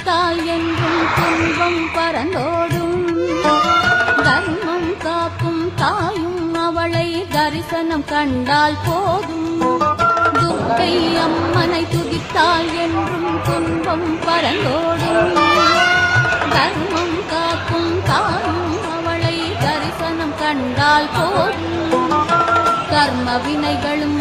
துதித்தால் என்றும் துன்பம் பறந்தோடும். தர்மம் காக்கும் தாயும் அவளை தரிசனம் கண்டால் போதும். துர்க்கை அம்மனை துதித்தால் என்றும் துன்பம் பறந்தோடும். தர்மம் காக்கும் தாயும் அவளை தரிசனம் கண்டால் போதும். கர்ம வினைகளும்